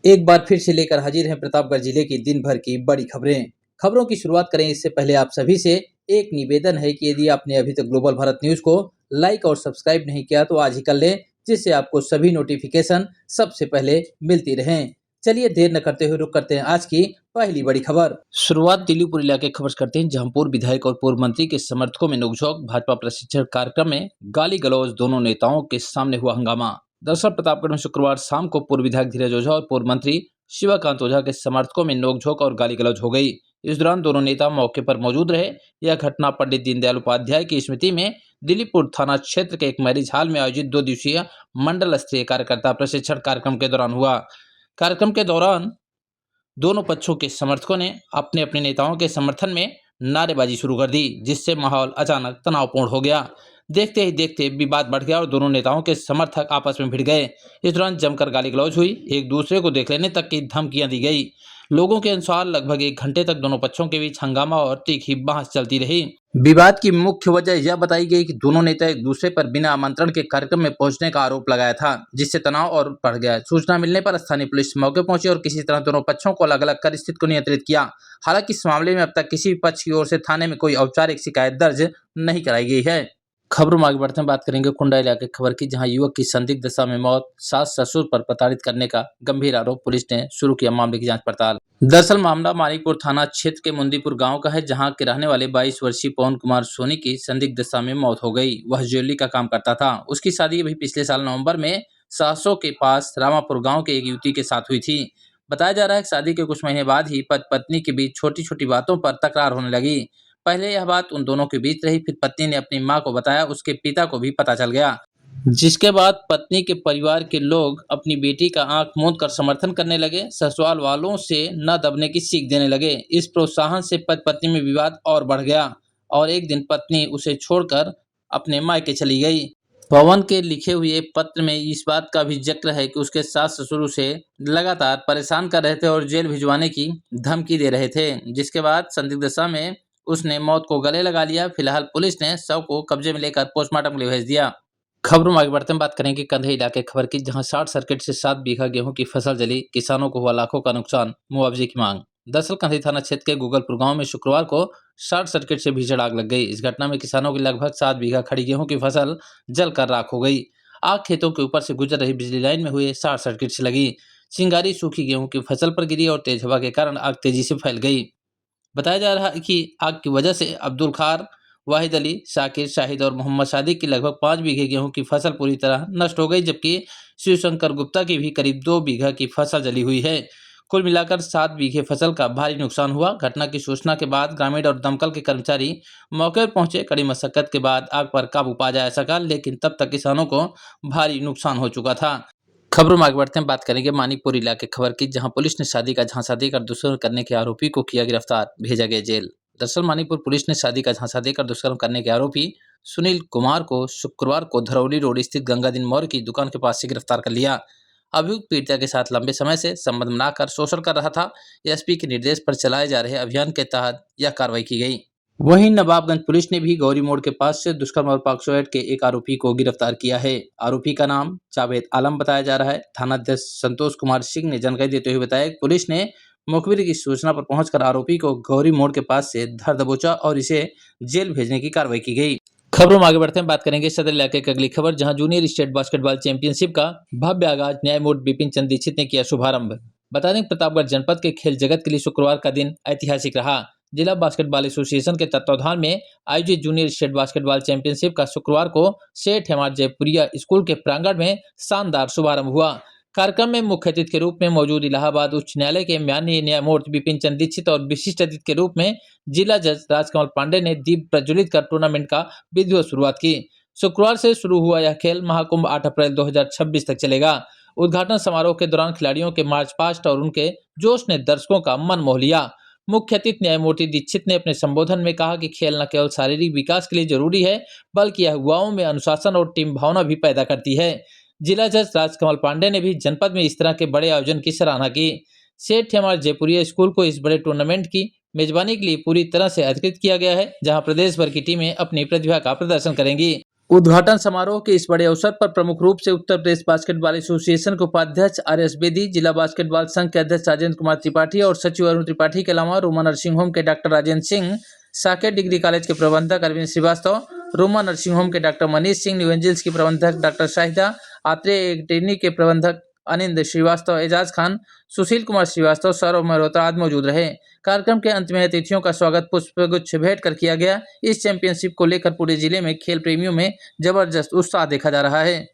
एक बार फिर से लेकर हाजिर हैं प्रतापगढ़ जिले की दिन भर की बड़ी खबरें। खबरों की शुरुआत करें इससे पहले आप सभी से एक निवेदन है कि यदि आपने अभी तक ग्लोबल भारत न्यूज को लाइक और सब्सक्राइब नहीं किया तो आज ही कर लें, जिससे आपको सभी नोटिफिकेशन सबसे पहले मिलती रहें। चलिए देर न करते हुए रुक करते हैं आज की पहली बड़ी खबर। शुरुआत दिल्लीपुर इलाके की खबर से करते हैं, जहां पूर्व विधायक और पूर्व मंत्री के समर्थकों में नोकझोंक। भाजपा प्रशिक्षण कार्यक्रम में गाली गलौज, दोनों नेताओं के सामने हुआ हंगामा। दरअसल प्रतापगढ़ में शुक्रवार शाम को पूर्व विधायक धीरज ओझा और पूर्व मंत्री शिवाकांत ओझा के समर्थकों में नोकझोंक और गाली गलौज हो गई। इस दौरान दोनों नेता मौके पर मौजूद रहे। यह घटना पंडित दीनदयाल उपाध्याय की स्मृति में दिल्लीपुर थाना क्षेत्र के एक मैरिज हॉल में आयोजित 2 दिवसीय मंडल स्तरीय कार्यकर्ता प्रशिक्षण कार्यक्रम के दौरान हुआ। कार्यक्रम के दौरान दोनों पक्षों के समर्थकों ने अपने अपने नेताओं के समर्थन में नारेबाजी शुरू कर दी, जिससे माहौल अचानक तनावपूर्ण हो गया। देखते ही देखते विवाद बढ़ गया और दोनों नेताओं के समर्थक आपस में भिड़ गए। इस दौरान जमकर गाली गलौज हुई, एक दूसरे को देख लेने तक की धमकियां दी गई। लोगों के अनुसार लगभग 1 घंटे तक दोनों पक्षों के बीच हंगामा और तीखी बहस चलती रही। विवाद की मुख्य वजह यह बताई गई कि दोनों नेता एक दूसरे पर बिना आमंत्रण के कार्यक्रम में पहुंचने का आरोप लगाया था, जिससे तनाव और बढ़ गया। सूचना मिलने पर स्थानीय पुलिस मौके पहुंची और किसी तरह दोनों पक्षों को अलग अलग कर स्थिति को नियंत्रित किया। हालांकि इस मामले में अब तक किसी भी पक्ष की ओर से थाने में कोई औपचारिक शिकायत दर्ज नहीं कराई गई है। खबरों में आगे बढ़ते हैं, बात करेंगे कुंडा इलाके की खबर की, जहां युवक की संदिग्ध दशा में मौत, सास ससुर पर प्रताड़ित करने का गंभीर आरोप। पुलिस ने शुरू किया मामले की जांच पड़ताल। दरअसल मामला मानिकपुर थाना क्षेत्र के मुंदीपुर गांव का है, जहां के रहने वाले 22 वर्षीय पवन कुमार सोनी की संदिग्ध दशा में मौत हो गई। वह ज्वेलरी का काम करता था। उसकी शादी अभी पिछले साल नवंबर में सासों के पास रामापुर गाँव के एक युवती के साथ हुई थी। बताया जा रहा है कि शादी के कुछ महीने बाद ही पति पत्नी के बीच छोटी छोटी बातों पर तकरार होने लगी। पहले यह बात उन दोनों के बीच रही, फिर पत्नी ने अपनी मां को बताया, उसके पिता को भी पता चल गया, जिसके बाद पत्नी के परिवार के लोग अपनी बेटी का आंख मूंद कर समर्थन करने लगे। ससुराल वालों से न दबने की सीख देने लगे। इस प्रोत्साहन से पति पत्नी में विवाद और बढ़ गया और एक दिन पत्नी उसे छोड़कर अपने मायके चली गई। पवन के लिखे हुए पत्र में इस बात का भी जिक्र है कि उसके सास ससुर उसे लगातार परेशान कर रहे थे और जेल भिजवाने की धमकी दे रहे थे, जिसके बाद संदिग्ध दशा में उसने मौत को गले लगा लिया। फिलहाल पुलिस ने शव को कब्जे में लेकर पोस्टमार्टम के लिए भेज दिया। खबरों में आगे बढ़ते हैं, बात करेंगे कंधई इलाके खबर की, जहां शॉर्ट सर्किट से 7 बीघा गेहूं की फसल जली, किसानों को हुआ लाखों का नुकसान, मुआवजे की मांग। दरअसल कंधई थाना क्षेत्र के गूगलपुर गांव में शुक्रवार को शॉर्ट सर्किट से भीषण आग लग गई। इस घटना में किसानों की लगभग 7 बीघा खड़ी गेहूं की फसल जलकर राख हो गई। आग खेतों के ऊपर से गुजर रही बिजली लाइन में हुए शॉर्ट सर्किट से लगी। चिंगारी सूखी गेहूं की फसल पर गिरी और तेज हवा के कारण आग तेजी से फैल गई। बताया जा रहा है कि आग की वजह से अब्दुल खार, वाहिद अली, शाकिर, शाहिद और मोहम्मद सादिक की लगभग 5 बीघे गेहूं की फसल पूरी तरह नष्ट हो गई, जबकि शिवशंकर गुप्ता की भी करीब 2 बीघा की फसल जली हुई है। कुल मिलाकर 7 बीघे फसल का भारी नुकसान हुआ। घटना की सूचना के बाद ग्रामीण और दमकल के कर्मचारी मौके पर पहुंचे। कड़ी मशक्कत के बाद आग पर काबू पाया जा सका, लेकिन तब तक किसानों को भारी नुकसान हो चुका था। खबरों में आगे बढ़ते हैं, बात करेंगे मानिकपुर इलाके खबर की, जहां पुलिस ने शादी का झांसा देकर दुष्कर्म करने के आरोपी को किया गिरफ्तार, भेजा गया जेल। दरअसल मानिकपुर पुलिस ने शादी का झांसा देकर दुष्कर्म करने के आरोपी सुनील कुमार को शुक्रवार को धरौली रोड स्थित गंगादीन मौर्य की दुकान के पास से गिरफ्तार कर लिया। अभियुक्त पीड़िता के साथ लंबे समय से संबंध बनाकर शोषण कर रहा था। एसपी के निर्देश पर चलाए जा रहे अभियान के तहत यह कार्रवाई की गई। वहीं नवाबगंज पुलिस ने भी गौरी मोड़ के पास से दुष्कर्म और पॉक्सो एक्ट के एक आरोपी को गिरफ्तार किया है। आरोपी का नाम जावेद आलम बताया जा रहा है। थानाध्यक्ष संतोष कुमार सिंह ने जानकारी देते हुए बताया कि पुलिस ने मुखबिर की सूचना पर पहुंचकर आरोपी को गौरी मोड़ के पास से धर दबोचा और इसे जेल भेजने की कार्रवाई की गई। खबरों में आगे बढ़ते हैं, बात करेंगे सदर इलाके की अगली खबर, जहां जूनियर स्टेट बास्केटबॉल चैंपियनशिप का भव्य आगाज न्यायमूर्ति बिपिन चंद्र दीक्षित ने किया शुभारंभ। बता दें प्रतापगढ़ जनपद के खेल जगत के लिए शुक्रवार का दिन ऐतिहासिक रहा। जिला बास्केटबॉल एसोसिएशन के तत्वावधान में आयोजित जूनियर स्टेट बास्केटबॉल चैंपियनशिप का शुक्रवार को सेठ हेमाड जयपुरिया स्कूल के प्रांगण में शानदार शुभारंभ हुआ। कार्यक्रम में मुख्य अतिथि के रूप में मौजूद इलाहाबाद उच्च न्यायालय के माननीय न्यायमूर्ति बिपिन चंद्र दीक्षित और विशिष्ट अतिथि के रूप में जिला जज राजकमल पांडे ने दीप प्रज्वलित कर टूर्नामेंट का विधिवत शुरुआत की। शुक्रवार से शुरू हुआ यह खेल महाकुंभ 8 अप्रैल 2026 तक चलेगा। उद्घाटन समारोह के दौरान खिलाड़ियों के मार्च पास्ट और उनके जोश ने दर्शकों का मन मोह लिया। मुख्य अतिथि न्यायमूर्ति दीक्षित ने अपने संबोधन में कहा कि खेल न केवल शारीरिक विकास के लिए जरूरी है, बल्कि यह युवाओं में अनुशासन और टीम भावना भी पैदा करती है। जिला जज राजकमल पांडे ने भी जनपद में इस तरह के बड़े आयोजन की सराहना की। सेठ हेमाड जयपुरिया स्कूल को इस बड़े टूर्नामेंट की मेजबानी के लिए पूरी तरह से अधिकृत किया गया है, जहां प्रदेश भर की टीमें अपनी प्रतिभा का प्रदर्शन करेंगी। उद्घाटन समारोह के इस बड़े अवसर पर प्रमुख रूप से उत्तर प्रदेश बास्केटबॉल एसोसिएशन के उपाध्यक्ष आर.एस. बेदी, जिला बास्केटबॉल संघ के अध्यक्ष राजेंद्र कुमार त्रिपाठी और सचिव अरुण त्रिपाठी के अलावा रोमा नर्सिंग होम के doctor Rajendra Singh, Saket degree college के प्रबंधक अरविंद श्रीवास्तव, रोमा नर्सिंग होम के doctor Manish Singh, new angels की प्रबंधक डॉक्टर शाहिदा, आत्रेय एकेडमी के प्रबंधक अनिंद श्रीवास्तव, एजाज खान, सुशील कुमार श्रीवास्तव, सौरभ मल्होत्रा आदि मौजूद रहे। कार्यक्रम के अंत में अतिथियों का स्वागत पुष्पगुच्छ भेंट कर किया गया। इस चैंपियनशिप को लेकर पूरे जिले में खेल प्रेमियों में जबरदस्त उत्साह देखा जा रहा है।